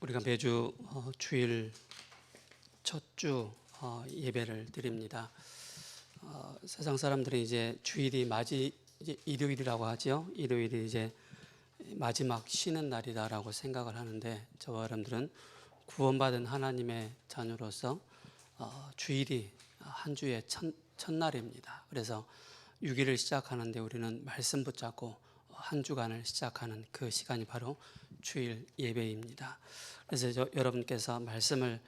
우리가 매주 주일 첫 주 예배를 드립니다. 세상 사람들이 이제 주일이 이제 일요일이라고 하죠. 일요일이 이제 마지막 쉬는 날이다라고 생각을 하는데, 저와 여러분들은 구원받은 하나님의 자녀로서 주일이 한 주의 첫날입니다. 그래서 6일을 시작하는데 우리는 말씀 붙잡고 한 주간을 시작하는 그 시간이 바로 주일 예배입니다. 그래서 여러분께서 말씀을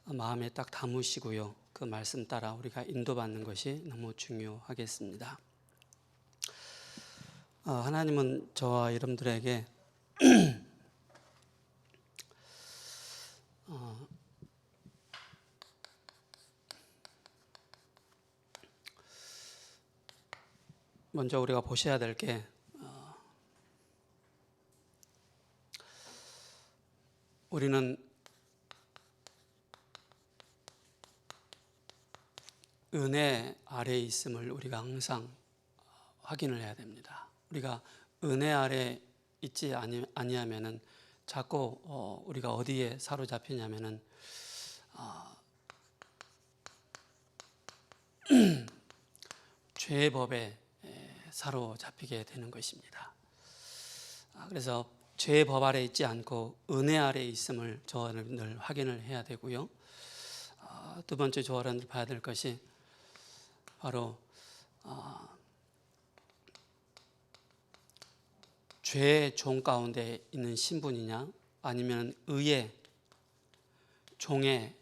마음에 딱 담으시고요, 그 말씀 따라 우리가 인도받는 것이 너무 중요하겠습니다. 하나님은 저와 여러분들에게 먼저 우리가 보셔야 될 게, 우리는 은혜 아래에 있음을 우리가 항상 확인을 해야 됩니다. 우리가 은혜 아래 있지 아니하면은 자꾸 우리가 어디에 사로잡히냐면은 죄의 법에 사로잡히게 되는 것입니다. 그래서 죄의 법 아래 있지 않고 은혜 아래 있음을 저는 늘 확인을 해야 되고요. 두 번째 저는 봐야 될 것이 바로 죄의 종 가운데 있는 신분이냐, 아니면 의의 종의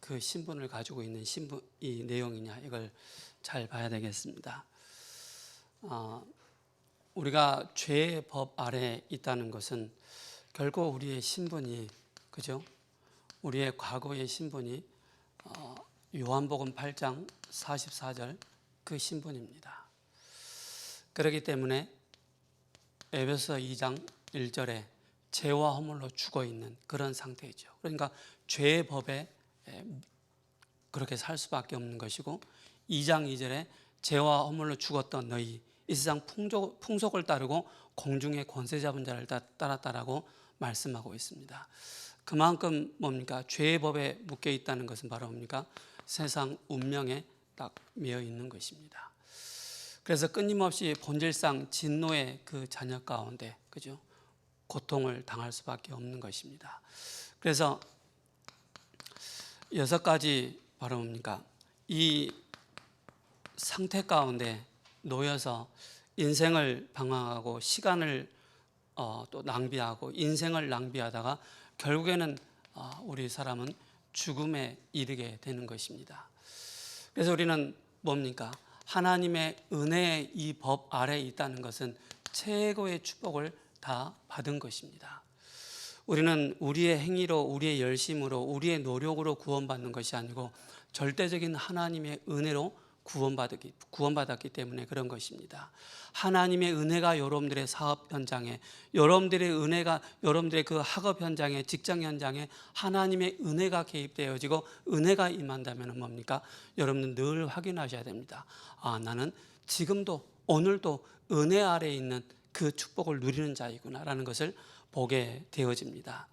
그 신분을 가지고 있는 이 내용이냐, 이걸 잘 봐야 되겠습니다. 우리가 죄의 법 아래 있다는 것은 결국 우리의 신분이, 그죠? 우리의 과거의 신분이 요한복음 8장 44절 그 신분입니다. 그렇기 때문에 에베소 2장 1절에 죄와 허물로 죽어 있는 그런 상태이죠. 그러니까 죄의 법에 그렇게 살 수밖에 없는 것이고, 2장 2절에 죄와 허물로 죽었던 너희 이 세상 풍속을 따르고 공중의 권세 잡은 자를 따랐다라고 말씀하고 있습니다. 그만큼 뭡니까? 죄의 법에 묶여 있다는 것은 바로 뭡니까? 세상 운명에 딱 매여 있는 것입니다. 그래서 끊임없이 본질상 진노의 그 자녀 가운데, 그죠? 고통을 당할 수밖에 없는 것입니다. 그래서 6가지 바로 뭡니까? 이 상태 가운데 놓여서 인생을 방황하고 시간을 또 낭비하고 인생을 낭비하다가 결국에는 우리 사람은 죽음에 이르게 되는 것입니다. 그래서 우리는 뭡니까? 하나님의 은혜의 이 법 아래에 있다는 것은 최고의 축복을 다 받은 것입니다. 우리는 우리의 행위로, 우리의 열심으로, 우리의 노력으로 구원받는 것이 아니고 절대적인 하나님의 은혜로 구원받았기 때문에 그런 것입니다. 하나님의 은혜가 여러분들의 사업 현장에, 여러분들의 은혜가 여러분들의 그 학업 현장에, 직장 현장에 하나님의 은혜가 개입되어지고 은혜가 임한다면 뭡니까? 여러분은 늘 확인하셔야 됩니다. 나는 지금도 오늘도 은혜 아래에 있는 그 축복을 누리는 자이구나 라는 것을 보게 되어집니다.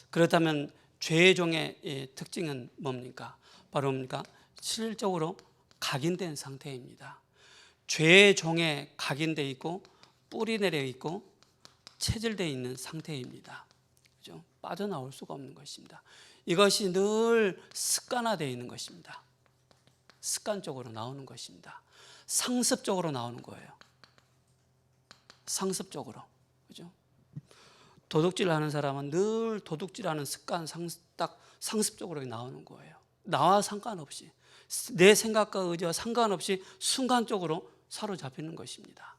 그렇다면 죄의 종의 특징은 뭡니까? 바로 뭡니까? 실질적으로 각인된 상태입니다. 죄의 종에 각인되어 있고 뿌리 내려 있고 체질되어 있는 상태입니다. 그죠? 빠져나올 수가 없는 것입니다. 이것이 늘 습관화되어 있는 것입니다. 습관적으로 나오는 것입니다. 상습적으로 나오는 거예요. 상습적으로. 그죠? 도둑질 하는 사람은 늘 도둑질하는 습관, 딱 상습적으로 나오는 거예요. 나와 상관없이, 내 생각과 의지와 상관없이 순간적으로 사로잡히는 것입니다.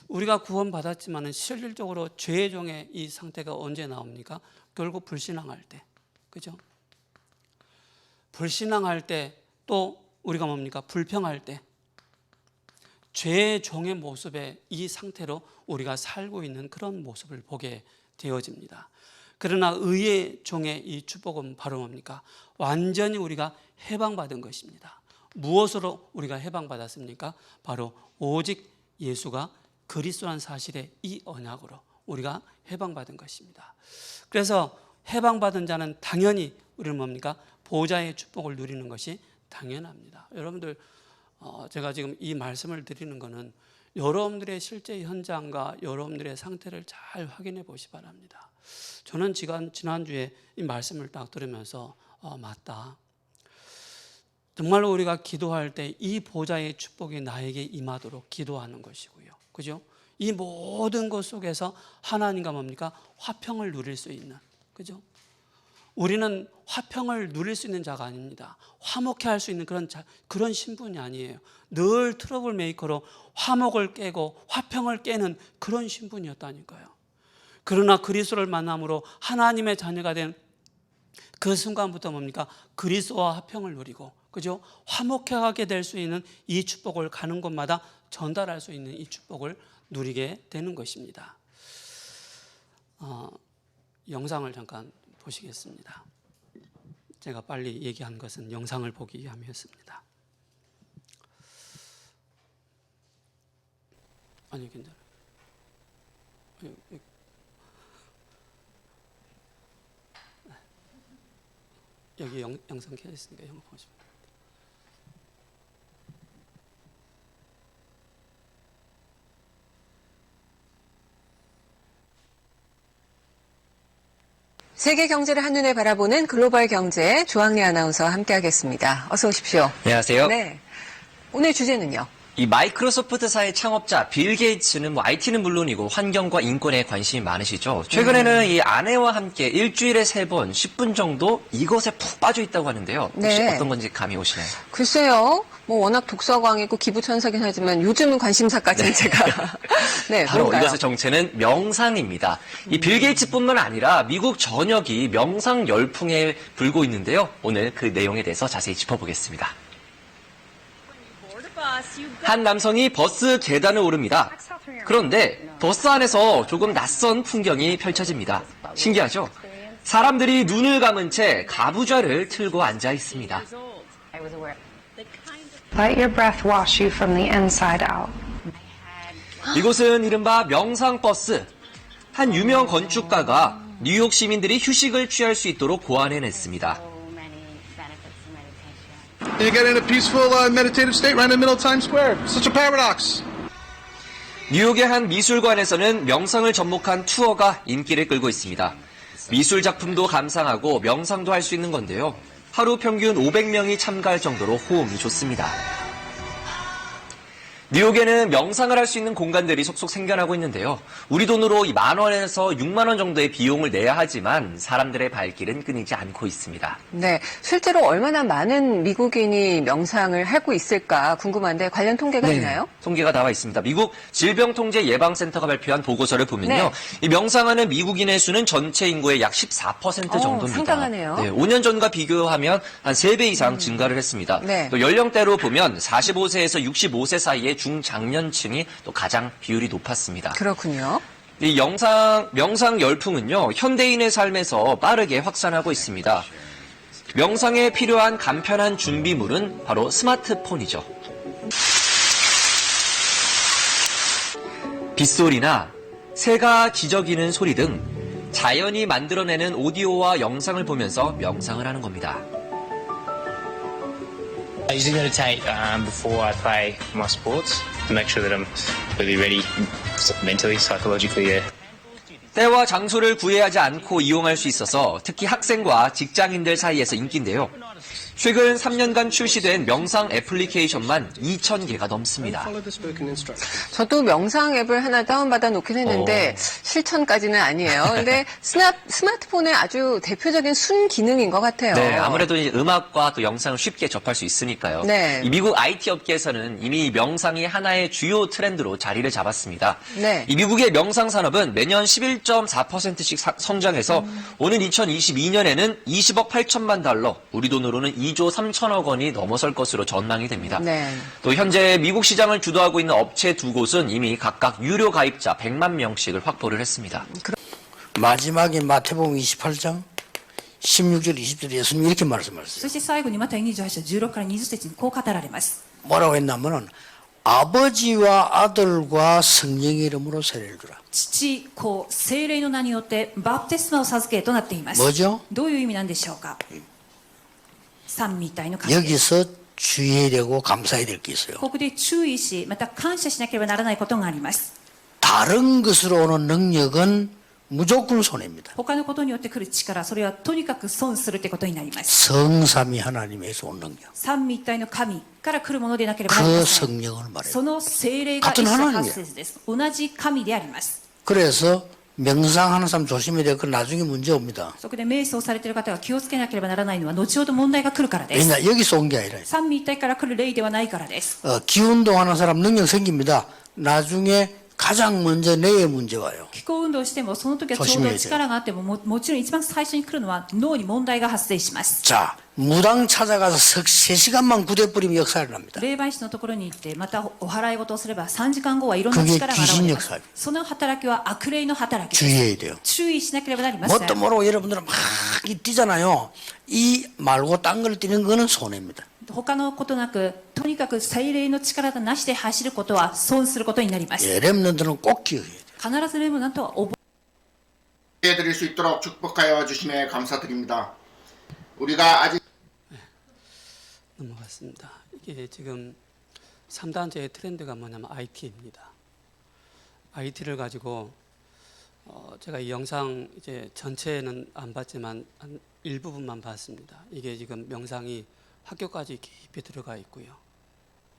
우리가 구원받았지만 실질적으로 죄의 종의 이 상태가 언제 나옵니까? 결국 불신앙할 때, 그죠? 불신앙할 때, 또 우리가 뭡니까? 불평할 때, 죄의 종의 모습에 이 상태로 우리가 살고 있는 그런 모습을 보게 되어집니다. 그러나 의의 종의 이 축복은 바로 뭡니까? 완전히 우리가 해방받은 것입니다. 무엇으로 우리가 해방받았습니까? 바로 오직 예수가 그리스도라는 사실의 이 언약으로 우리가 해방받은 것입니다. 그래서 해방받은 자는 당연히 우리는 뭡니까? 보호자의 축복을 누리는 것이 당연합니다. 여러분들 제가 지금 이 말씀을 드리는 것은 여러분들의 실제 현장과 여러분들의 상태를 잘 확인해 보시 바랍니다. 저는 지난주에 이 말씀을 딱 들으면서 맞다. 정말로 우리가 기도할 때 이 보좌의 축복이 나에게 임하도록 기도하는 것이고요. 그죠? 이 모든 것 속에서 하나님과 뭡니까? 화평을 누릴 수 있는. 그죠? 우리는 화평을 누릴 수 있는 자가 아닙니다. 화목해 할 수 있는 그런 신분이 아니에요. 늘 트러블 메이커로 화목을 깨고 화평을 깨는 그런 신분이었다니까요. 그러나 그리스도를 만남으로 하나님의 자녀가 된 그 순간부터 뭡니까? 그리스도와 화평을 누리고, 그죠? 화목하게 될 수 있는 이 축복을 가는 곳마다 전달할 수 있는 이 축복을 누리게 되는 것입니다. 영상을 잠깐 보시겠습니다. 제가 빨리 얘기한 것은 영상을 보기 위함이었습니다. 아니, 괜찮아요. 여기 영상 켜져 있으니까 영상 보시면 됩니다. 세계 경제를 한눈에 바라보는 글로벌 경제 조항래 아나운서와 함께하겠습니다. 어서 오십시오. 안녕하세요. 네, 오늘 주제는요. 이 마이크로소프트사의 창업자 빌 게이츠는 IT는 물론이고 환경과 인권에 관심이 많으시죠. 최근에는 이 아내와 함께 일주일에 3번 10분 정도 이것에 푹 빠져 있다고 하는데요. 혹시 네. 어떤 건지 감이 오시나요? 글쎄요. 뭐 워낙 독서광이고 기부천사긴 하지만 요즘은 관심사까지는 제가 네, 바로 뭔가요? 이것의 정체는 명상입니다. 이 빌 게이츠뿐만 아니라 미국 전역이 명상 열풍에 불고 있는데요. 오늘 그 내용에 대해서 자세히 짚어보겠습니다. 한 남성이 버스 계단을 오릅니다. 그런데 버스 안에서 조금 낯선 풍경이 펼쳐집니다. 신기하죠? 사람들이 눈을 감은 채 가부좌를 틀고 앉아 있습니다. Let your breath wash you from the inside out. 이곳은 이른바 명상버스. 한 유명 건축가가 뉴욕 시민들이 휴식을 취할 수 있도록 고안해냈습니다. You get in a peaceful meditative state right in the middle of Times Square. Such a paradox. 뉴욕의 한 미술관에서는 명상을 접목한 투어가 인기를 끌고 있습니다. 미술 작품도 감상하고 명상도 할 수 있는 건데요. 하루 평균 500명이 참가할 정도로 호응이 좋습니다. 뉴욕에는 명상을 할 수 있는 공간들이 속속 생겨나고 있는데요. 우리 돈으로 10,000원에서 60,000원 정도의 비용을 내야 하지만 사람들의 발길은 끊이지 않고 있습니다. 네, 실제로 얼마나 많은 미국인이 명상을 하고 있을까 궁금한데 관련 통계가 있나요? 통계가 나와 있습니다. 미국 질병통제예방센터가 발표한 보고서를 보면요. 네. 이 명상하는 미국인의 수는 전체 인구의 약 14% 정도입니다. 상당하네요. 네, 5년 전과 비교하면 한 3배 이상 증가를 했습니다. 네. 또 연령대로 보면 45세에서 65세 사이의 중장년층이 또 가장 비율이 높았습니다. 그렇군요. 이 명상 열풍은요, 현대인의 삶에서 빠르게 확산하고 있습니다. 명상에 필요한 간편한 준비물은 바로 스마트폰이죠. 빗소리나 새가 지저귀는 소리 등 자연이 만들어내는 오디오와 영상을 보면서 명상을 하는 겁니다. I usually meditate before I play my sports to make sure that I'm really ready mentally, psychologically. Yeah. 때와 장소를 구애하지 않고 이용할 수 있어서 특히 학생과 직장인들 사이에서 인기인데요. 최근 3년간 출시된 명상 애플리케이션만 2,000개가 넘습니다. 저도 명상 앱을 하나 다운받아 놓긴 했는데 실천까지는 아니에요. 근데 스마트폰의 아주 대표적인 순기능인 것 같아요. 네, 아무래도 이제 음악과 또 영상을 쉽게 접할 수 있으니까요. 네. 이 미국 IT 업계에서는 이미 명상이 하나의 주요 트렌드로 자리를 잡았습니다. 네. 이 미국의 명상 산업은 매년 11.4%씩 성장해서 오는 2022년에는 20억 8천만 달러, 우리 돈으로는 2조 3천억 원이 넘어설 것으로 전망이 됩니다. 네. 또 현재 미국 시장을 주도하고 있는 업체 2곳은 이미 각각 유료 가입자 100만 명씩을 확보를 했습니다. 마지막에 마태복음 28장 16절 20절 예수님이 이렇게 말씀하셨어요. そして最後にマタイ28章16から20節にこう語られます。 뭐라고 했냐면은 아버지와 아들과 성령의 이름으로 세례를 주라. 父、子、聖霊の名によってバプテスマを授けとなっています。 뭐죠? どういう意味なんでしょうか。三位一体の神です。 여기서 주의해야 되고 감사해야 될 게 있어요. ここで注意し、また感謝しなければならないことがあります。 다른 것으로 오는 능력은 무조건 손해입니다. 他のことによって来る力、それはとにかく損するということになります。 성삼위 하나님에서 온 능력. 三位一体の神から来るものでなければなり 그 ません。 성령을 말해요. その聖霊が一 같은 緒 하나님이에요. 発生です。同じ神であります。 그래서 명상하는 사람 조심해야 돼요. 그 나중에 문제 옵니다. そこで瞑想されている方が気をつけなければならないのは後ほど問題が来るからです。 왜냐 여기서 온 게 아니라 三位一体から来る霊ではないからです。 기운동하는 사람 능력 생깁니다. 나중에 가장 먼저 뇌에 문제 와요. 気候運動をしてもその時はちょうど力があっても もちろん一番最初に来るのは脳に問題が発生します。 자, 무당 찾아가서 3시간만 구대뿌리면 역사를 납니다. 霊媒師のところに行ってまたお祓い事をすれば3時間後はいろんな 그게 力が現れます。 귀신역사. その働きは悪霊の働きです。 주의해야 돼요. 注意しなければなりません。 뭣도 모르고 여러분들은 막 뛰잖아요. 이 말고 딴 걸 뛰는 거는 손해입니다. 他のことなくとにかく聖霊の力がなしで走ることは損することになります。 예, 렘넌트는 꼭 기억해야 돼요. 必ずレムナントは覚え 해드릴 수 있도록 축복하여 주심에 감사드립니다. 우리가 아직 넘어갔습니다. 이게 지금 3단계의 트렌드가 뭐냐면 IT입니다. IT를 가지고 제가 이 영상 이제 전체는 안 봤지만 한 일부분만 봤습니다. 이게 지금 명상이 학교까지 깊이 들어가 있고요.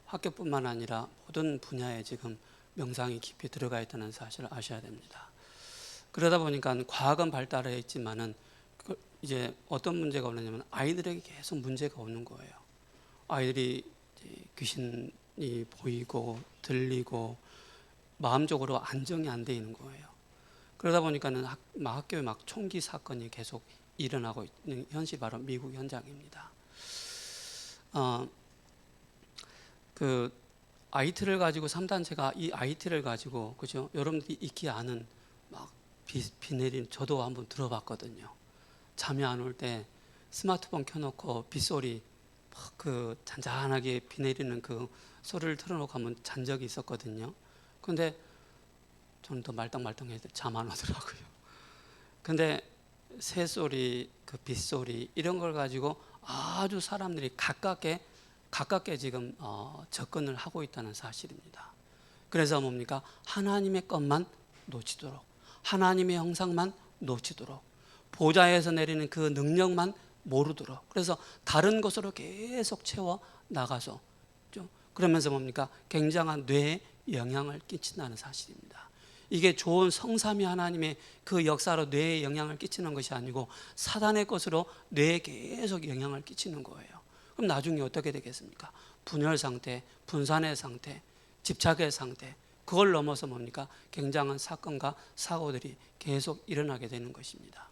학교뿐만 아니라 모든 분야에 지금 명상이 깊이 들어가 있다는 사실을 아셔야 됩니다. 그러다 보니까 과학은 발달해 있지만은 이제 어떤 문제가 오느냐면 아이들에게 계속 문제가 오는 거예요. 아이들이 귀신이 보이고 들리고 마음적으로 안정이 안 돼 있는 거예요. 그러다 보니까는 학교에 막 총기 사건이 계속 일어나고 있는 현실이 바로 미국 현장입니다. 그 IT를 가지고 3단체가 이 IT를 가지고 그죠? 여러분들이 익히 아는 막 비 내리는 저도 한번 들어봤거든요. 잠이 안 올 때 스마트폰 켜놓고 빗소리 막 그 잔잔하게 비 내리는 그 소리를 틀어놓고 한번 잔 적이 있었거든요. 근데 저는 더 말똥말똥해서 잠 안 오더라고요. 근데 새소리, 그 빗소리 이런 걸 가지고 아주 사람들이 가깝게 지금 접근을 하고 있다는 사실입니다. 그래서 뭡니까? 하나님의 것만 놓치도록, 하나님의 형상만 놓치도록, 보좌에서 내리는 그 능력만 모르도록, 그래서 다른 것으로 계속 채워 나가서 그러면서 뭡니까? 굉장한 뇌에 영향을 끼친다는 사실입니다. 이게 좋은 성삼위 하나님의 그 역사로 뇌에 영향을 끼치는 것이 아니고 사단의 것으로 뇌에 계속 영향을 끼치는 거예요. 그럼 나중에 어떻게 되겠습니까? 분열 상태, 분산의 상태, 집착의 상태, 그걸 넘어서 뭡니까? 굉장한 사건과 사고들이 계속 일어나게 되는 것입니다.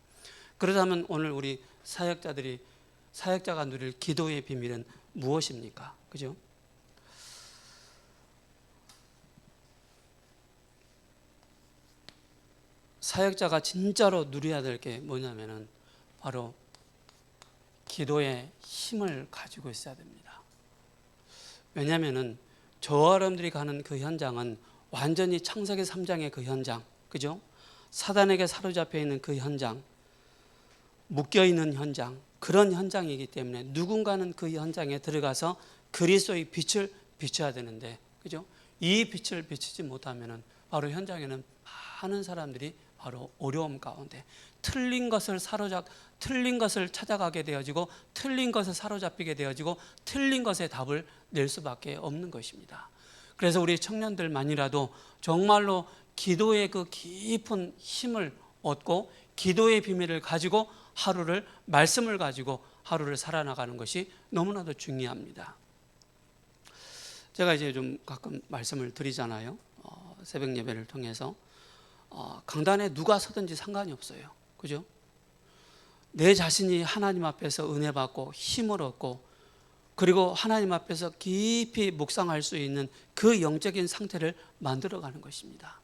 그렇다면 오늘 우리 사역자가 누릴 기도의 비밀은 무엇입니까? 그죠? 사역자가 진짜로 누려야 될 게 뭐냐면은 바로 기도의 힘을 가지고 있어야 됩니다. 왜냐하면은 저와 여러분들이 가는 그 현장은 완전히 창세기 3장의 그 현장, 그죠? 사단에게 사로잡혀 있는 그 현장, 묶여 있는 현장, 그런 현장이기 때문에 누군가는 그 현장에 들어가서 그리스도의 빛을 비춰야 되는데, 그죠? 이 빛을 비추지 못하면은 바로 현장에는 많은 사람들이 바로 어려움 가운데 틀린 것을 찾아가게 되어지고 틀린 것을 사로잡히게 되어지고 틀린 것에 답을 낼 수밖에 없는 것입니다. 그래서 우리 청년들만이라도 정말로 기도의 그 깊은 힘을 얻고 기도의 비밀을 가지고 말씀을 가지고 하루를 살아나가는 것이 너무나도 중요합니다. 제가 이제 좀 가끔 말씀을 드리잖아요. 새벽 예배를 통해서 강단에 누가 서든지 상관이 없어요. 그죠? 내 자신이 하나님 앞에서 은혜 받고 힘을 얻고 그리고 하나님 앞에서 깊이 묵상할 수 있는 그 영적인 상태를 만들어가는 것입니다.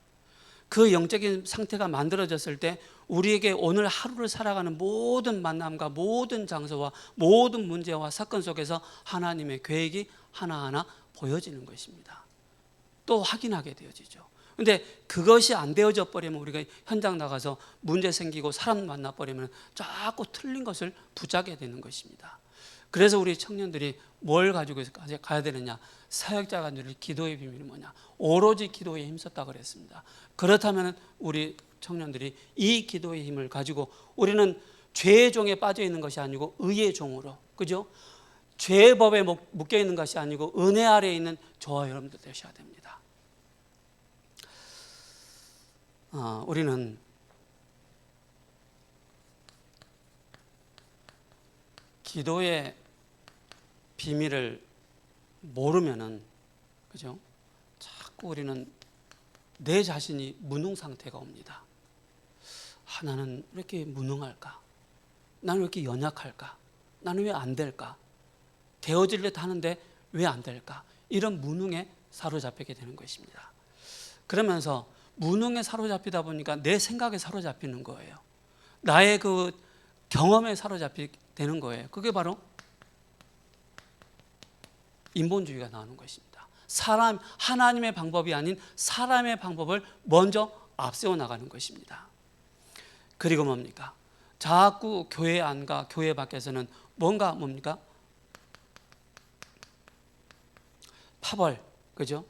그 영적인 상태가 만들어졌을 때 우리에게 오늘 하루를 살아가는 모든 만남과 모든 장소와 모든 문제와 사건 속에서 하나님의 계획이 하나하나 보여지는 것입니다. 또 확인하게 되어지죠. 근데 그것이 안 되어져 버리면 우리가 현장 나가서 문제 생기고 사람 만나 버리면 자꾸 틀린 것을 붙잡게 되는 것입니다. 그래서 우리 청년들이 뭘 가지고 가야 되느냐? 사역자가 누릴 기도의 비밀이 뭐냐? 오로지 기도에 힘썼다 그랬습니다. 그렇다면 우리 청년들이 이 기도의 힘을 가지고 우리는 죄의 종에 빠져 있는 것이 아니고 의의 종으로, 그죠? 죄의 법에 묶여 있는 것이 아니고 은혜 아래에 있는 저와 여러분들 되셔야 됩니다. 우리는 기도의 비밀을 모르면은, 그죠? 자꾸 우리는 내 자신이 무능 상태가 옵니다. 나는 왜 이렇게 무능할까? 나는 왜 이렇게 연약할까? 나는 왜 안 될까? 되어질 듯 하는데 왜 안 될까? 이런 무능에 사로잡히게 되는 것입니다. 그러면서 무능에 사로잡히다 보니까 내 생각에 사로잡히는 거예요. 나의 그 경험에 사로잡히게 되는 거예요. 그게 바로 인본주의가 나오는 것입니다. 하나님의 방법이 아닌 사람의 방법을 먼저 앞세워 나가는 것입니다. 그리고 뭡니까? 자꾸 교회 안과 교회 밖에서는 뭔가 뭡니까? 파벌, 그죠?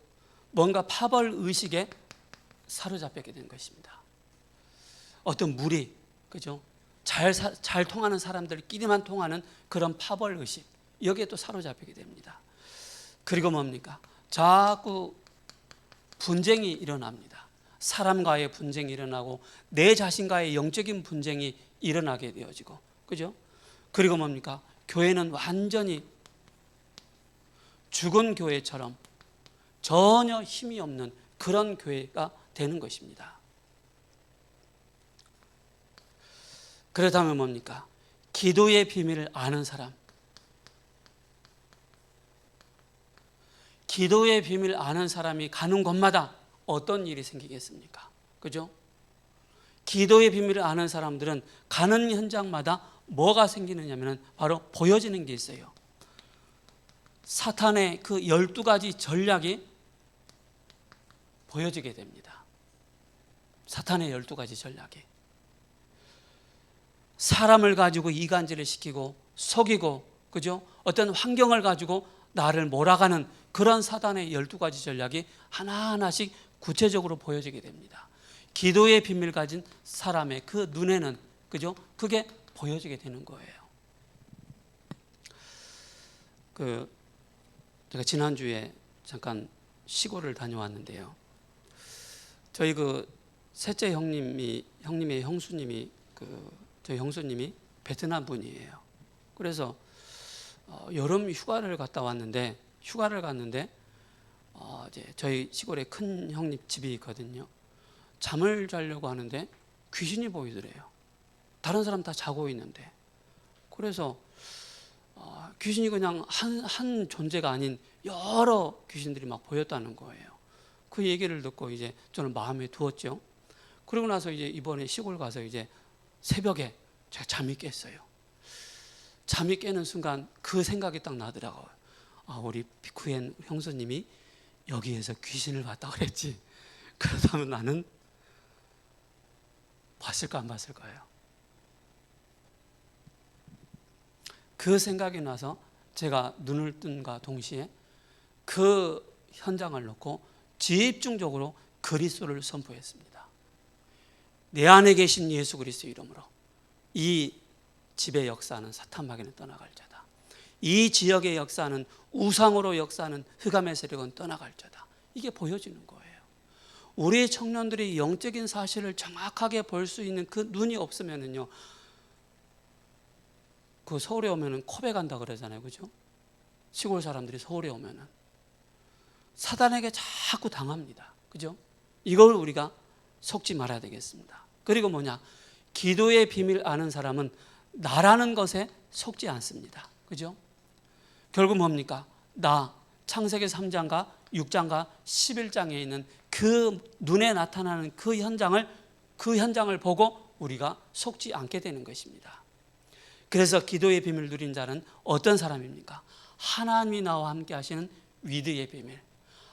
뭔가 파벌 의식에 사로잡히게 된 것입니다. 어떤 무리, 그죠? 잘 통하는 사람들끼리만 통하는 그런 파벌 의식, 여기에 또 사로잡히게 됩니다. 그리고 뭡니까? 자꾸 분쟁이 일어납니다. 사람과의 분쟁이 일어나고 내 자신과의 영적인 분쟁이 일어나게 되어지고, 그죠? 그리고 뭡니까? 교회는 완전히 죽은 교회처럼 전혀 힘이 없는 그런 교회가 되는 것입니다. 그렇다면 뭡니까? 기도의 비밀을 아는 사람, 기도의 비밀을 아는 사람이 가는 곳마다 어떤 일이 생기겠습니까? 그죠? 기도의 비밀을 아는 사람들은 가는 현장마다 뭐가 생기느냐면 바로 보여지는 게 있어요. 사탄의 그 12가지 전략이 보여지게 됩니다. 사탄의 12가지 전략이 사람을 가지고 이간질을 시키고 속이고, 그죠? 어떤 환경을 가지고 나를 몰아가는 그런 사탄의 12가지 전략이 하나하나씩 구체적으로 보여지게 됩니다. 기도의 비밀 가진 사람의 그 눈에는, 그죠? 그게 보여지게 되는 거예요. 제가 지난주에 잠깐 시골을 다녀왔는데요. 저희 셋째 형님의 형수님이 저희 형수님이 베트남 분이에요. 그래서 여름 휴가를 갔는데 이제 저희 시골에 큰 형님 집이 있거든요. 잠을 자려고 하는데 귀신이 보이더래요. 다른 사람 다 자고 있는데. 그래서 귀신이 그냥 한 존재가 아닌 여러 귀신들이 막 보였다는 거예요. 그 얘기를 듣고 이제 저는 마음에 두었죠. 그러고 나서 이제 이번에 시골 가서 이제 새벽에 제가 잠이 깼어요. 잠이 깨는 순간 그 생각이 딱 나더라고요. 우리 피쿠엔 형수님이 여기에서 귀신을 봤다 그랬지. 그렇다면 나는 봤을까 안 봤을까요? 그 생각이 나서 제가 눈을 뜬과 동시에 그 현장을 놓고 집중적으로 그리스도를 선포했습니다. 내 안에 계신 예수 그리스도 이름으로 이 집의 역사는 사탄 마귀는 떠나갈 자다. 이 지역의 역사는 우상으로 역사하는 흑암의 세력은 떠나갈 자다. 이게 보여지는 거예요. 우리 청년들이 영적인 사실을 정확하게 볼 수 있는 그 눈이 없으면은요, 그 서울에 오면은 컵에 간다 그러잖아요, 그죠? 시골 사람들이 서울에 오면은 사단에게 자꾸 당합니다, 그죠? 이걸 우리가 속지 말아야 되겠습니다. 그리고 뭐냐? 기도의 비밀 아는 사람은 나라는 것에 속지 않습니다, 그죠? 결국 뭡니까? 창세기 3장과 6장과 11장에 있는 그 눈에 나타나는 그 현장을 보고 우리가 속지 않게 되는 것입니다. 그래서 기도의 비밀을 누린 자는 어떤 사람입니까? 하나님이 나와 함께 하시는 위드의 비밀,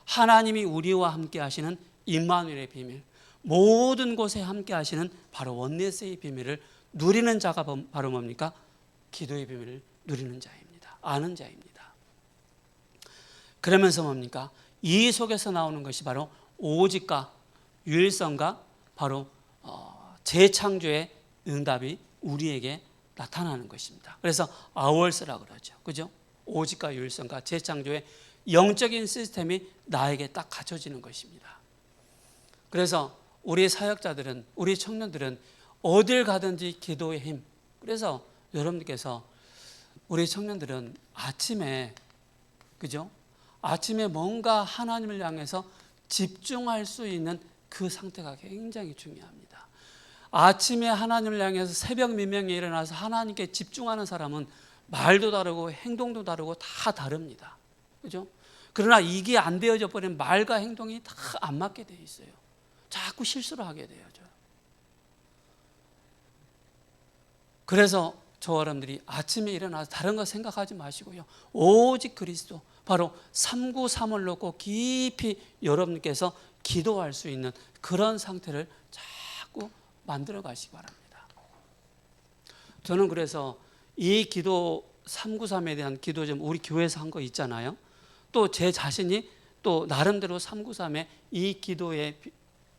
하나님이 우리와 함께 하시는 임마누엘의 비밀, 모든 곳에 함께 하시는 바로 원네스의 비밀을 누리는 자가 바로 뭡니까? 기도의 비밀을 누리는 자입니다. 아는 자입니다. 그러면서 뭡니까? 이 속에서 나오는 것이 바로 오직과 유일성과 바로 재창조의 응답이 우리에게 나타나는 것입니다. 그래서 아월스라 그러죠. 그죠? 오직과 유일성과 재창조의 영적인 시스템이 나에게 딱 갖춰지는 것입니다. 그래서 우리 사역자들은, 우리 청년들은 어딜 가든지 기도의 힘. 그래서 여러분들께서 우리 청년들은 아침에, 그죠? 아침에 뭔가 하나님을 향해서 집중할 수 있는 그 상태가 굉장히 중요합니다. 아침에 하나님을 향해서 새벽 민명에 일어나서 하나님께 집중하는 사람은 말도 다르고 행동도 다르고 다 다릅니다. 그죠? 그러나 이게 안 되어져 버리면 말과 행동이 다 안 맞게 돼 있어요. 자꾸 실수를 하게 되어져요. 그래서 저와 여러분들이 아침에 일어나서 다른 거 생각하지 마시고요. 오직 그리스도, 바로 393을 놓고 깊이 여러분께서 기도할 수 있는 그런 상태를 자꾸 만들어 가시기 바랍니다. 저는 그래서 이 기도 393에 대한 기도 좀 우리 교회에서 한 거 있잖아요. 또 제 자신이 또 나름대로 393의 이 기도의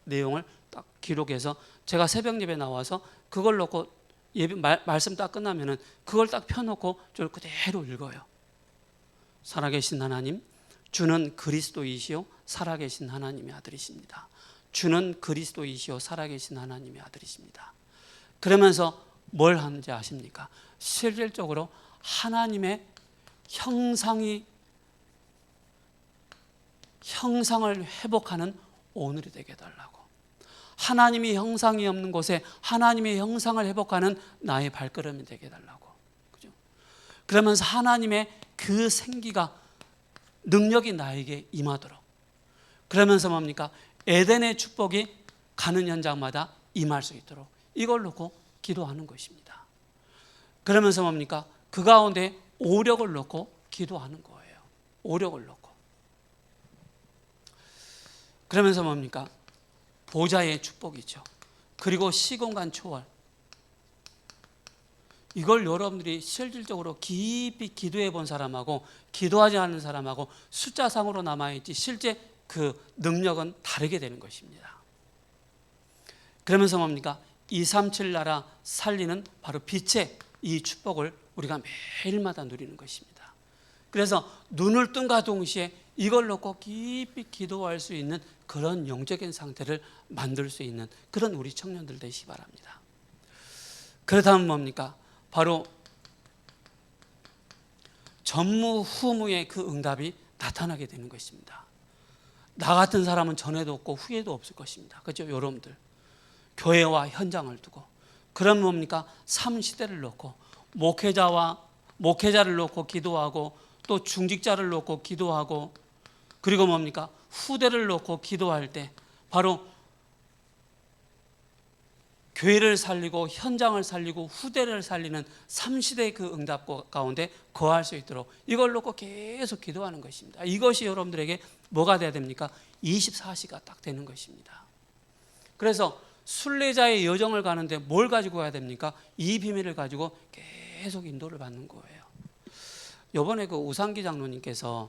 내용을 딱 기록해서 제가 새벽 예배 나와서 그걸 놓고 예배 말씀 딱 끝나면은 그걸 딱 펴놓고 저를 그대로 읽어요. 살아계신 하나님, 주는 그리스도이시요 살아계신 하나님의 아들이십니다. 주는 그리스도이시요 살아계신 하나님의 아들이십니다. 그러면서 뭘 하는지 아십니까? 실질적으로 하나님의 형상을 회복하는 오늘이 되게 해달라고. 하나님의 형상이 없는 곳에 하나님의 형상을 회복하는 나의 발걸음이 되게 해달라고. 그죠? 그러면서 하나님의 그 생기가, 능력이 나에게 임하도록. 그러면서 뭡니까? 에덴의 축복이 가는 현장마다 임할 수 있도록 이걸 놓고 기도하는 것입니다. 그러면서 뭡니까? 그 가운데 오력을 놓고 기도하는 거예요. 오력을 놓고. 그러면서 뭡니까? 보좌의 축복이죠. 그리고 시공간 초월. 이걸 여러분들이 실질적으로 깊이 기도해 본 사람하고 기도하지 않는 사람하고 숫자상으로 남아있지 실제 그 능력은 다르게 되는 것입니다. 그러면서 뭡니까? 237 나라 살리는 바로 빛의 이 축복을 우리가 매일마다 누리는 것입니다. 그래서 눈을 뜬과 동시에 이걸 놓고 깊이 기도할 수 있는 그런 영적인 상태를 만들 수 있는 그런 우리 청년들 되시기 바랍니다. 그렇다면 뭡니까? 바로 전무후무의 그 응답이 나타나게 되는 것입니다. 나 같은 사람은 전에도 없고 후에도 없을 것입니다. 그렇죠? 여러분들 교회와 현장을 두고 그럼 뭡니까? 삶 시대를 놓고 목회자를 놓고 기도하고 또 중직자를 놓고 기도하고 그리고 뭡니까? 후대를 놓고 기도할 때 바로 교회를 살리고 현장을 살리고 후대를 살리는 3시대의 그 응답 가운데 거할 수 있도록 이걸 놓고 계속 기도하는 것입니다. 이것이 여러분들에게 뭐가 돼야 됩니까? 24시가 딱 되는 것입니다. 그래서 순례자의 여정을 가는데 뭘 가지고 가야 됩니까? 이 비밀을 가지고 계속 인도를 받는 거예요. 이번에 그 우상기 장로님께서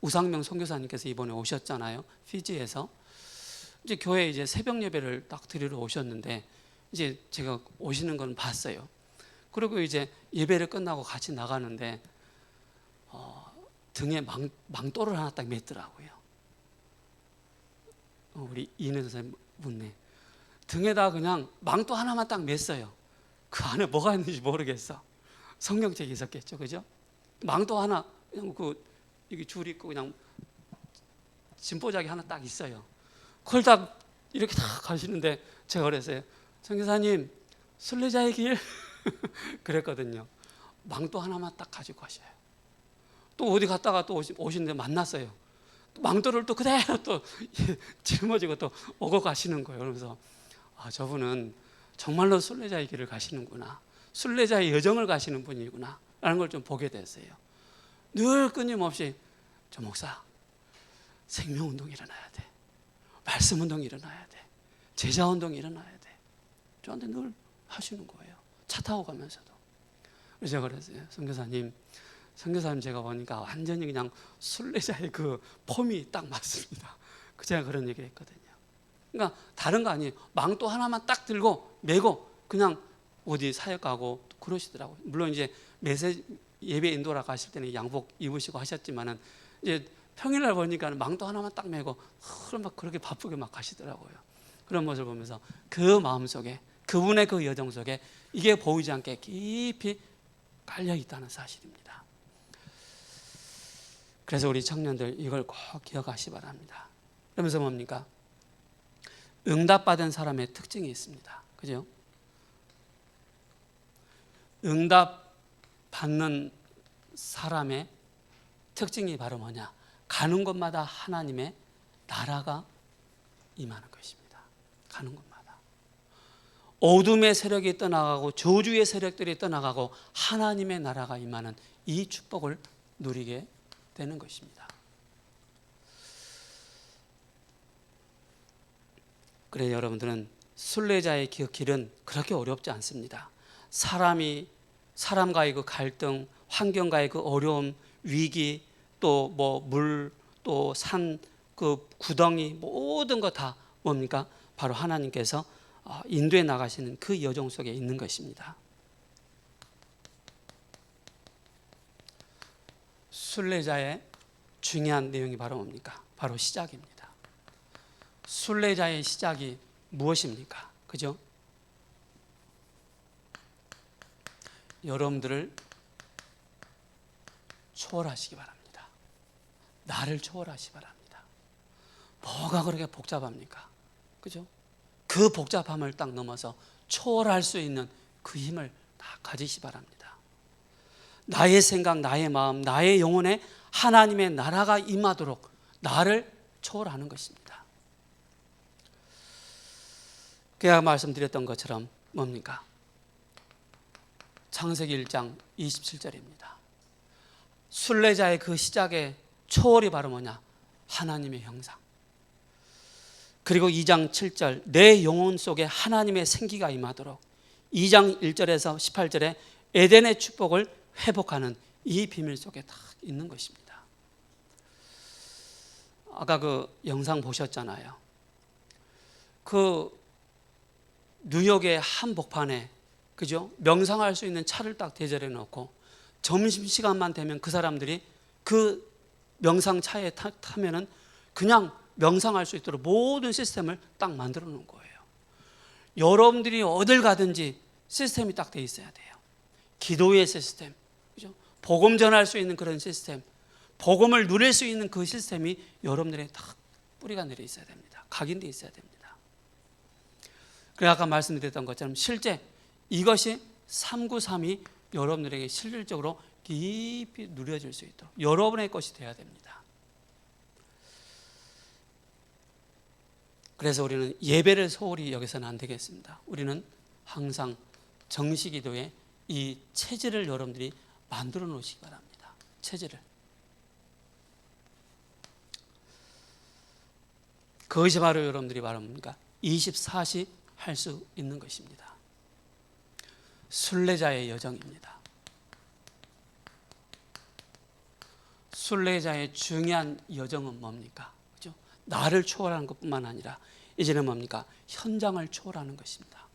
우상명 선교사님께서 이번에 오셨잖아요. 피지에서. 이제 교회에 이제 새벽 예배를 딱 드리러 오셨는데 이제 제가 오시는 건 봤어요. 그리고 이제 예배를 끝나고 같이 나가는데 등에 망토를 하나 딱 맸더라고요. 우리 이은혜 선생님 묻네. 등에다 그냥 망토 하나만 딱 맸어요. 그 안에 뭐가 있는지 모르겠어. 성경책이 있었겠죠, 그죠? 망토 하나 그냥 여기 줄 있고 그냥 짐보자기 하나 딱 있어요. 그걸 딱 이렇게 딱 가시는데 제가 그랬어요. 선교사님 순례자의 길 그랬거든요. 망토 하나만 딱 가지고 가셔요. 또 어디 갔다가 또 오시는데 만났어요. 또 망토를 또 그대로 또 짊어지고 또 오고 가시는 거예요. 그러면서 저분은 정말로 순례자의 길을 가시는구나. 순례자의 여정을 가시는 분이구나 라는 걸 좀 보게 됐어요. 늘 끊임없이 저 목사 생명운동이 일어나야 돼. 말씀운동이 일어나야 돼. 제자운동이 일어나야 돼. 저한테 늘 하시는 거예요. 차 타고 가면서도. 그래서 제가 그랬어요. 선교사님 제가 보니까 완전히 그냥 순례자의 그 폼이 딱 맞습니다. 제가 그런 얘기를 했거든요. 그러니까 다른 거 아니에요. 망토 하나만 딱 들고 메고 그냥 어디 사역 가고 그러시더라고요. 물론 이제 예배 인도라 가실 때는 양복 입으시고 하셨지만은 이제 평일날 보니까 망토 하나만 딱 메고 막 그렇게 바쁘게 막 가시더라고요. 그런 모습을 보면서 그 마음 속에 그분의 그 여정 속에 이게 보이지 않게 깊이 깔려 있다는 사실입니다. 그래서 우리 청년들 이걸 꼭 기억하시 바랍니다. 그러면서 뭡니까? 응답받은 사람의 특징이 있습니다. 그죠? 응답받는 사람의 특징이 바로 뭐냐? 가는 곳마다 하나님의 나라가 임하는 것입니다. 가는 곳마다. 어둠의 세력이 떠나가고 저주의 세력들이 떠나가고 하나님의 나라가 임하는 이 축복을 누리게 되는 것입니다. 그래 여러분들은 순례자의 길은 그렇게 어렵지 않습니다. 사람과의 그 갈등, 환경과의 그 어려움, 위기, 또 뭐 물, 또 산, 그 구덩이 모든 거 다 뭡니까? 바로 하나님께서 인도해 나가시는 그 여정 속에 있는 것입니다. 순례자의 중요한 내용이 바로 뭡니까? 바로 시작입니다. 순례자의 시작이 무엇입니까? 그죠? 여러분들을 초월하시기 바랍니다. 나를 초월하시기 바랍니다. 뭐가 그렇게 복잡합니까? 그죠? 그 복잡함을 딱 넘어서 초월할 수 있는 그 힘을 다 가지시 바랍니다. 나의 생각, 나의 마음, 나의 영혼에 하나님의 나라가 임하도록 나를 초월하는 것입니다. 제가 말씀드렸던 것처럼 뭡니까? 창세기 1장 27절입니다. 순례자의 그 시작의 초월이 바로 뭐냐? 하나님의 형상. 그리고 2장 7절 내 영혼 속에 하나님의 생기가 임하도록 2장 1절에서 18절에 에덴의 축복을 회복하는 이 비밀 속에 다 있는 것입니다. 아까 그 영상 보셨잖아요. 그 뉴욕의 한복판에 그죠? 명상할 수 있는 차를 딱 대절해 놓고 점심시간만 되면 그 사람들이 그 명상차에 타면은 그냥 명상할 수 있도록 모든 시스템을 딱 만들어 놓은 거예요. 여러분들이 어딜 가든지 시스템이 딱 돼 있어야 돼요. 기도의 시스템, 그죠? 복음 전할 수 있는 그런 시스템, 복음을 누릴 수 있는 그 시스템이 여러분들의 딱 뿌리가 내려 있어야 됩니다. 각인돼 있어야 됩니다. 그래서 아까 말씀드렸던 것처럼 실제 이것이 393이 여러분들에게 실질적으로 깊이 누려질 수 있도록 여러분의 것이 되어야 됩니다. 그래서 우리는 예배를 소홀히 여기서는 안 되겠습니다. 우리는 항상 정시기도에 이 체질을 여러분들이 만들어 놓으시기 바랍니다. 체질을. 그것이 바로 여러분들이 바로 뭡니까? 24시 할 수 있는 것입니다. 순례자의 여정입니다. 순례자의 중요한 여정은 뭡니까? 그죠? 나를 초월하는 것뿐만 아니라 이제는 뭡니까? 현장을 초월하는 것입니다.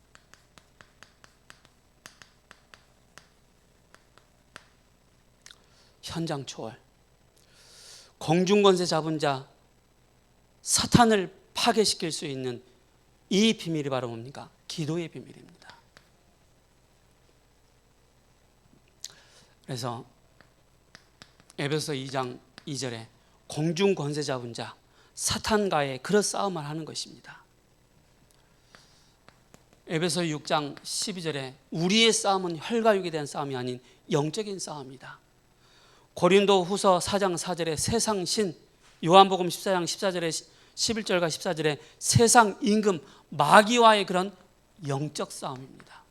현장 초월. 공중권세 잡은 자 사탄을 파괴시킬 수 있는 이 비밀이 바로 뭡니까? 기도의 비밀입니다. 그래서 에베소 2장 2절에 공중 권세 잡은 자 사탄과의 그런 싸움을 하는 것입니다. 에베소 6장 12절에 우리의 싸움은 혈과 육에 대한 싸움이 아닌 영적인 싸움이다. 고린도 후서 4장 4절에 세상 신, 요한복음 14장 14절에 11절과 14절에 세상 임금 마귀와의 그런 영적 싸움입니다.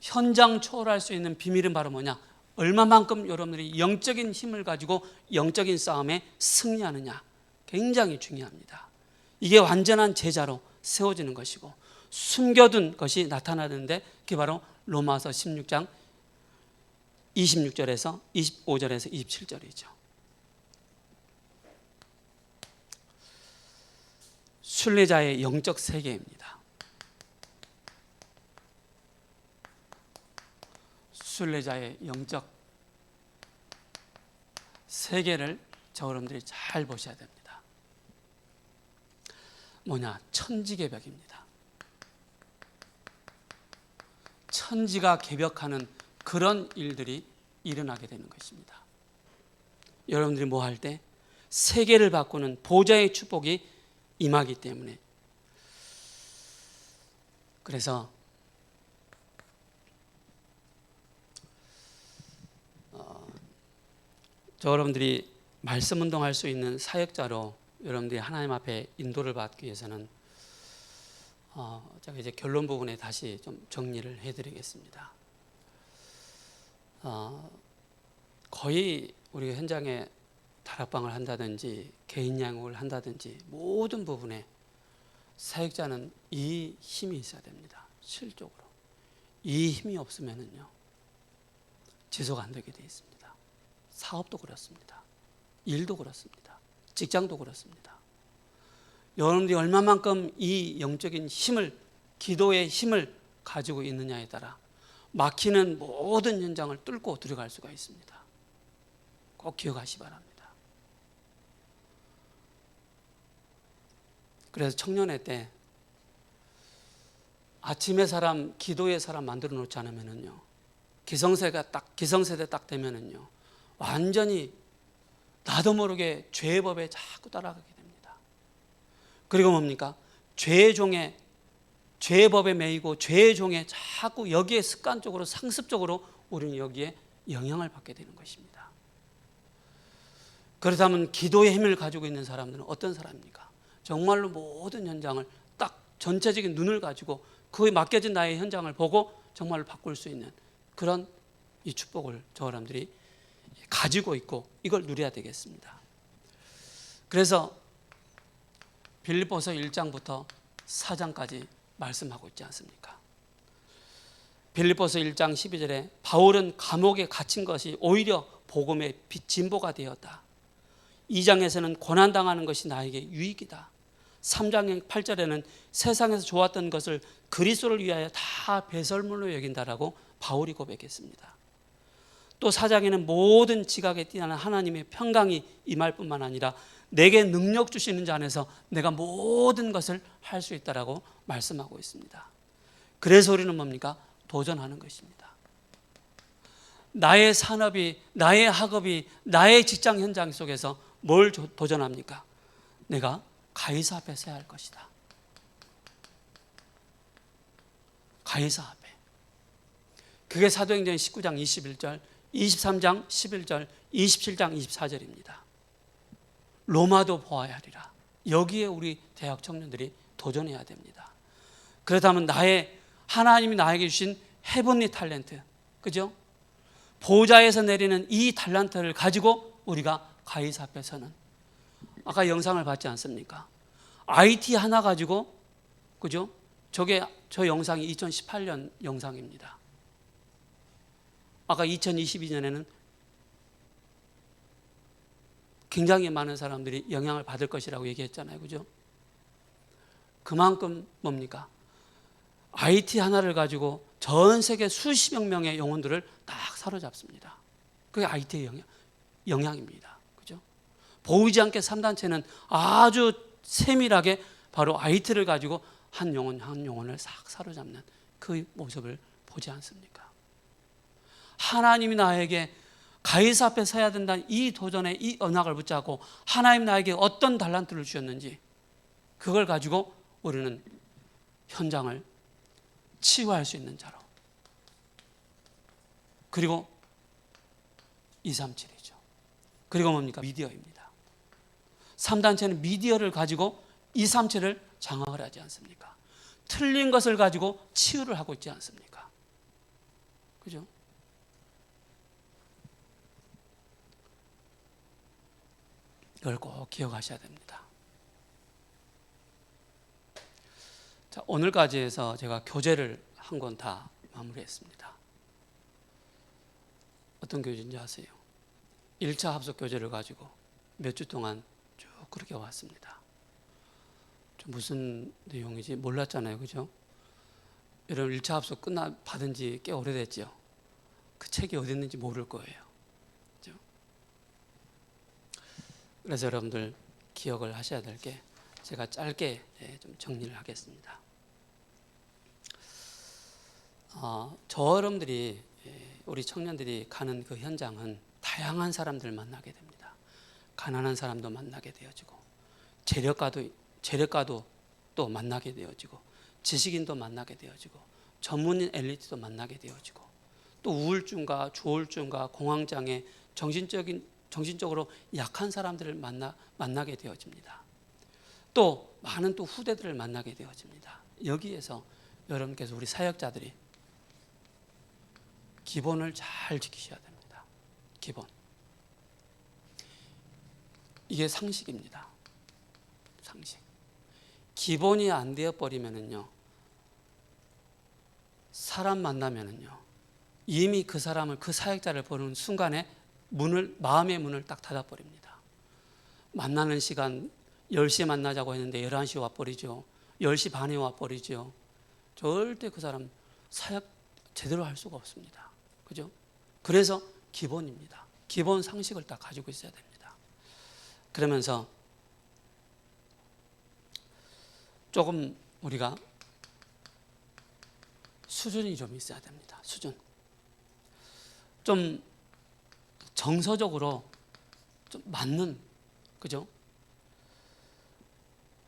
현장 초월할 수 있는 비밀은 바로 뭐냐? 얼마만큼 여러분들이 영적인 힘을 가지고 영적인 싸움에 승리하느냐 굉장히 중요합니다. 이게 완전한 제자로 세워지는 것이고 숨겨둔 것이 나타나는데 그게 바로 로마서 16장 26절에서 25절에서 27절이죠. 순례자의 영적 세계입니다. 순례자의 영적 세계를 여러분들이 잘 보셔야 됩니다. 뭐냐? 천지개벽입니다. 천지가 개벽하는 그런 일들이 일어나게 되는 것입니다. 여러분들이 뭐 할 때 세계를 바꾸는 보좌의 축복이 임하기 때문에. 그래서 여러분들이 말씀 운동할 수 있는 사역자로 여러분들이 하나님 앞에 인도를 받기 위해서는 제가 이제 결론 부분에 다시 좀 정리를 해드리겠습니다. 거의 우리가 현장에 다락방을 한다든지 개인 양육을 한다든지 모든 부분에 사역자는 이 힘이 있어야 됩니다. 실적으로 이 힘이 없으면은요 지속 안 되게 돼 있습니다. 사업도 그렇습니다. 일도 그렇습니다. 직장도 그렇습니다. 여러분들이 얼마만큼 이 영적인 힘을, 기도의 힘을 가지고 있느냐에 따라 막히는 모든 현장을 뚫고 들어갈 수가 있습니다. 꼭 기억하시 바랍니다. 그래서 청년회 때 아침의 사람, 기도의 사람 만들어 놓지 않으면은요, 기성세대 딱 되면은요, 완전히 나도 모르게 죄의 법에 자꾸 따라가게 됩니다. 그리고 뭡니까? 죄의 법에 매이고 죄의 종에 자꾸 여기에 습관적으로 상습적으로 우리는 여기에 영향을 받게 되는 것입니다. 그렇다면 기도의 힘을 가지고 있는 사람들은 어떤 사람입니까? 정말로 모든 현장을 딱 전체적인 눈을 가지고 그에 맡겨진 나의 현장을 보고 정말로 바꿀 수 있는 그런 이 축복을 저 사람들이 가지고 있고 이걸 누려야 되겠습니다. 그래서 빌립보서 1장부터 4장까지 말씀하고 있지 않습니까? 빌립보서 1장 12절에 바울은 감옥에 갇힌 것이 오히려 복음의 진보가 되었다. 2장에서는 고난당하는 것이 나에게 유익이다. 3장 8절에는 세상에서 좋았던 것을 그리스도를 위하여 다 배설물로 여긴다라고 바울이 고백했습니다. 또 4장에는 모든 지각에 뛰어난 하나님의 평강이 임할 뿐만 아니라 내게 능력 주시는 자 안에서 내가 모든 것을 할 수 있다라고 말씀하고 있습니다. 그래서 우리는 뭡니까? 도전하는 것입니다. 나의 산업이, 나의 학업이, 나의 직장 현장 속에서 뭘 도전합니까? 내가 가이사 앞에 서야 할 것이다. 가이사 앞에. 그게 사도행전 19장 21절, 23장 11절, 27장 24절입니다. 로마도 보아야 하리라. 여기에 우리 대학 청년들이 도전해야 됩니다. 그렇다면 하나님이 나에게 주신 헤븐리 탤런트, 그죠? 보좌에서 내리는 이 탤런트를 가지고 우리가 가이사 앞에 서는, 아까 영상을 봤지 않습니까? IT 하나 가지고, 그죠? 저 영상이 2018년 영상입니다. 아까 2022년에는 굉장히 많은 사람들이 영향을 받을 것이라고 얘기했잖아요. 그죠? 그만큼 뭡니까? IT 하나를 가지고 전 세계 수십억 명의 영혼들을 딱 사로잡습니다. 그게 IT의 영향입니다. 그죠? 보이지 않게 3단체는 아주 세밀하게 바로 IT를 가지고 한 영혼을 싹 사로잡는 그 모습을 보지 않습니까? 하나님이 나에게 가이사 앞에 서야 된다는 이 도전에 이 언약을 붙잡고 하나님 나에게 어떤 달란트를 주셨는지 그걸 가지고 우리는 현장을 치유할 수 있는 자로, 그리고 237이죠. 그리고 뭡니까? 미디어입니다. 3단체는 미디어를 가지고 237을 장악을 하지 않습니까? 틀린 것을 가지고 치유를 하고 있지 않습니까? 그죠? 이걸 꼭 기억하셔야 됩니다. 자, 오늘까지 해서 제가 교재를 한 권 다 마무리했습니다. 어떤 교재인지 아세요? 1차 합숙 교재를 가지고 몇 주 동안 쭉 그렇게 왔습니다. 좀 무슨 내용인지 몰랐잖아요, 그죠? 여러분 1차 합숙 받은 지 꽤 오래됐죠? 그 책이 어디 있는지 모를 거예요. 그죠? 그래서 여러분들 기억을 하셔야 될 게 제가 짧게 좀 정리를 하겠습니다. 저 여러분들이 우리 청년들이 가는 그 현장은 다양한 사람들을 만나게 됩니다. 가난한 사람도 만나게 되어지고 재력가도 또 만나게 되어지고 지식인도 만나게 되어지고 전문인 엘리트도 만나게 되어지고 또 우울증과 조울증과 공황장애 정신적으로 약한 사람들을 만나게 되어집니다. 또 많은 또 후대들을 만나게 되어집니다. 여기에서 여러분께서 우리 사역자들이 기본을 잘 지키셔야 됩니다. 기본. 이게 상식입니다. 상식. 기본이 안 되어 버리면은요, 사람 만나면은요, 이미 그 사람을, 그 사역자를 보는 순간에 마음의 문을 딱 닫아 버립니다. 만나는 시간 10시에 만나자고 했는데 11시에 와버리죠. 10시 반에 와버리죠. 절대 그 사람 사역 제대로 할 수가 없습니다. 그죠? 그래서 기본입니다. 기본 상식을 딱 가지고 있어야 됩니다. 그러면서 조금 우리가 수준이 좀 있어야 됩니다. 수준. 좀 정서적으로 좀 맞는, 그죠?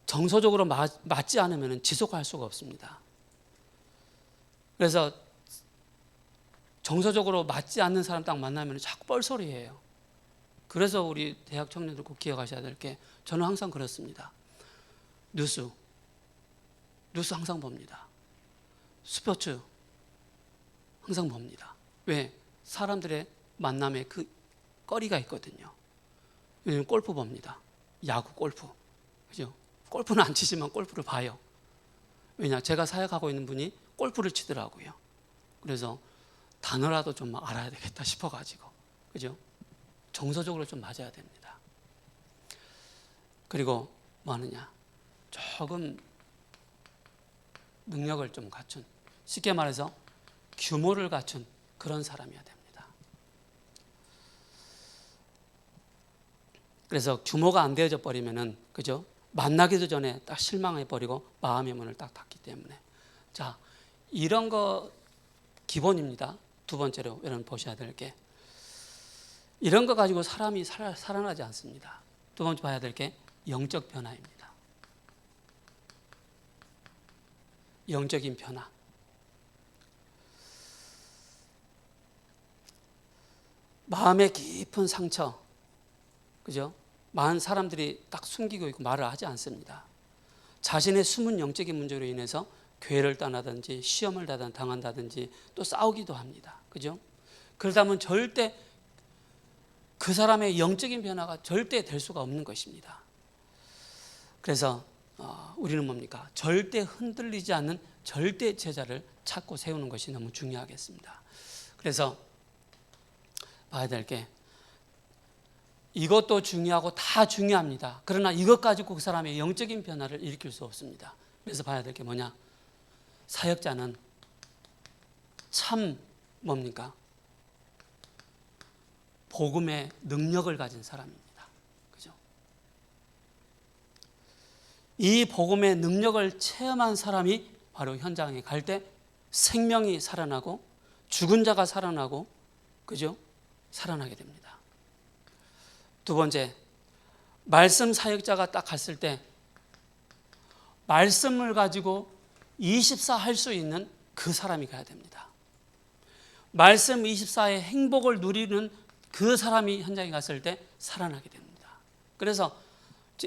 정서적으로 맞지 않으면 지속할 수가 없습니다. 그래서 정서적으로 맞지 않는 사람 딱 만나면 자꾸 뻘소리해요. 그래서 우리 대학 청년들 꼭 기억하셔야 될 게, 저는 항상 그렇습니다. 뉴스 항상 봅니다. 스포츠 항상 봅니다. 왜? 사람들의 만남에 그 거리가 있거든요. 요즘 골프 봅니다. 야구, 골프. 그죠? 골프는 안 치지만 골프를 봐요. 왜냐? 제가 사역하고 있는 분이 골프를 치더라고요. 그래서 단어라도 좀 알아야 되겠다 싶어가지고. 그죠? 정서적으로 좀 맞아야 됩니다. 그리고 뭐 하느냐? 조금 능력을 좀 갖춘, 쉽게 말해서 규모를 갖춘 그런 사람이어야 됩니다. 그래서 규모가 안 되어져 버리면은, 그죠? 만나기도 전에 딱 실망해 버리고 마음의 문을 딱 닫기 때문에. 자, 이런 거 기본입니다. 두 번째로 여러분 보셔야 될 게, 이런 거 가지고 사람이 살아나지 않습니다. 두 번째 봐야 될 게 영적 변화입니다. 영적인 변화. 마음의 깊은 상처, 그죠? 많은 사람들이 딱 숨기고 있고 말을 하지 않습니다. 자신의 숨은 영적인 문제로 인해서 교회를 떠나든지 시험을 당한다든지 또 싸우기도 합니다. 그죠? 그러다면 절대 그 사람의 영적인 변화가 절대 될 수가 없는 것입니다. 그래서 우리는 뭡니까? 절대 흔들리지 않는 절대 제자를 찾고 세우는 것이 너무 중요하겠습니다. 그래서 봐야 될 게, 이것도 중요하고 다 중요합니다. 그러나 이것 가지고 그 사람의 영적인 변화를 일으킬 수 없습니다. 그래서 봐야 될 게 뭐냐? 사역자는 참 뭡니까? 복음의 능력을 가진 사람입니다. 그죠? 이 복음의 능력을 체험한 사람이 바로 현장에 갈 때 생명이 살아나고 죽은 자가 살아나고, 그죠? 살아나게 됩니다. 두 번째, 말씀 사역자가 딱 갔을 때 말씀을 가지고 24 할 수 있는 그 사람이 가야 됩니다. 말씀 24의 행복을 누리는 그 사람이 현장에 갔을 때 살아나게 됩니다. 그래서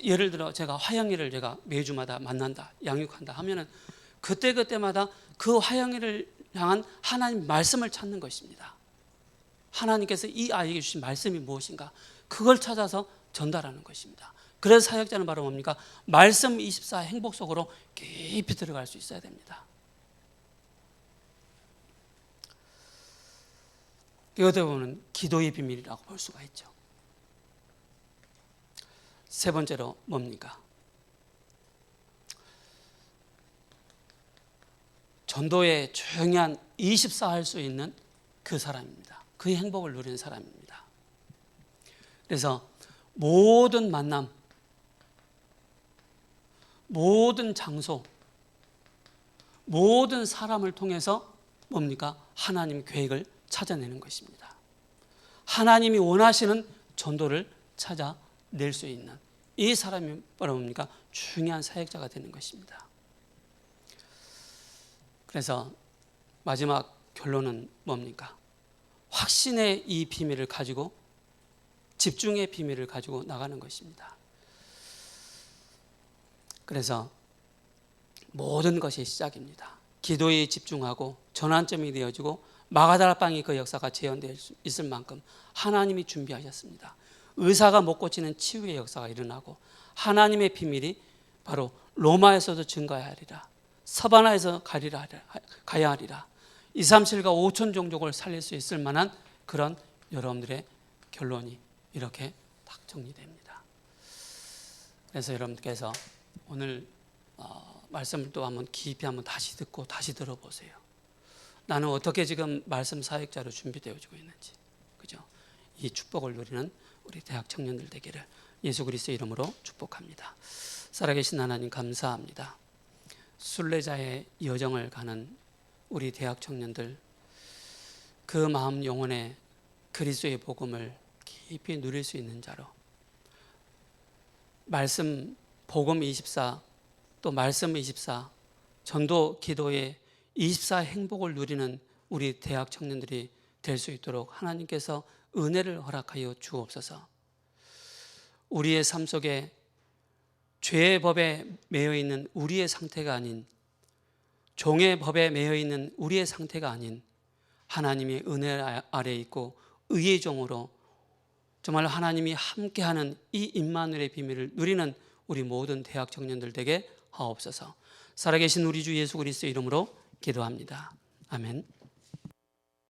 예를 들어 제가 화영이를 제가 매주마다 만난다, 양육한다 하면은 그때마다 그 화영이를 향한 하나님 말씀을 찾는 것입니다. 하나님께서 이 아이에게 주신 말씀이 무엇인가, 그걸 찾아서 전달하는 것입니다. 그래서 사역자는 바로 뭡니까? 말씀 24 행복 속으로 깊이 들어갈 수 있어야 됩니다. 이것도 보면 기도의 비밀이라고 볼 수가 있죠. 세 번째로 뭡니까? 전도에 중요한 24 할 수 있는 그 사람입니다. 그 행복을 누리는 사람입니다. 그래서 모든 만남, 모든 장소, 모든 사람을 통해서 뭡니까? 하나님 계획을 찾아내는 것입니다. 하나님이 원하시는 전도를 찾아낼 수 있는 이 사람이 바로 뭡니까? 중요한 사역자가 되는 것입니다. 그래서 마지막 결론은 뭡니까? 확신의 이 비밀을 가지고 집중의 비밀을 가지고 나가는 것입니다. 그래서 모든 것이 시작입니다. 기도에 집중하고 전환점이 되어지고 마가다라방이 그 역사가 재현될 수 있을 만큼 하나님이 준비하셨습니다. 의사가 못 고치는 치유의 역사가 일어나고 하나님의 비밀이 바로 로마에서도 증거하리라, 서바나에서 가야 하리라, 237과 5천 종족을 살릴 수 있을 만한 그런 여러분들의 결론이 이렇게 딱 정리됩니다. 그래서 여러분께서 오늘 말씀을 또 한번 깊이 한번 다시 듣고 다시 들어보세요. 나는 어떻게 지금 말씀 사역자로 준비되어지고 있는지, 그죠? 이 축복을 누리는 우리 대학 청년들 되기를 예수 그리스도 이름으로 축복합니다. 살아계신 하나님 감사합니다. 순례자의 여정을 가는 우리 대학 청년들, 그 마음 영혼에 그리스도의 복음을 깊이 누릴 수 있는 자로 말씀 복음 24 또 말씀 24 전도 기도의 24 행복을 누리는 우리 대학 청년들이 될 수 있도록 하나님께서 은혜를 허락하여 주옵소서. 우리의 삶 속에 죄의 법에 매여 있는 우리의 상태가 아닌, 종의 법에 매여 있는 우리의 상태가 아닌 하나님의 은혜 아래 있고 의의 종으로 정말 하나님이 함께하는 이 임마누엘의 비밀을 누리는 우리 모든 대학 청년들 되게 하옵소서. 살아계신 우리 주 예수 그리스도의 이름으로 기도합니다. 아멘.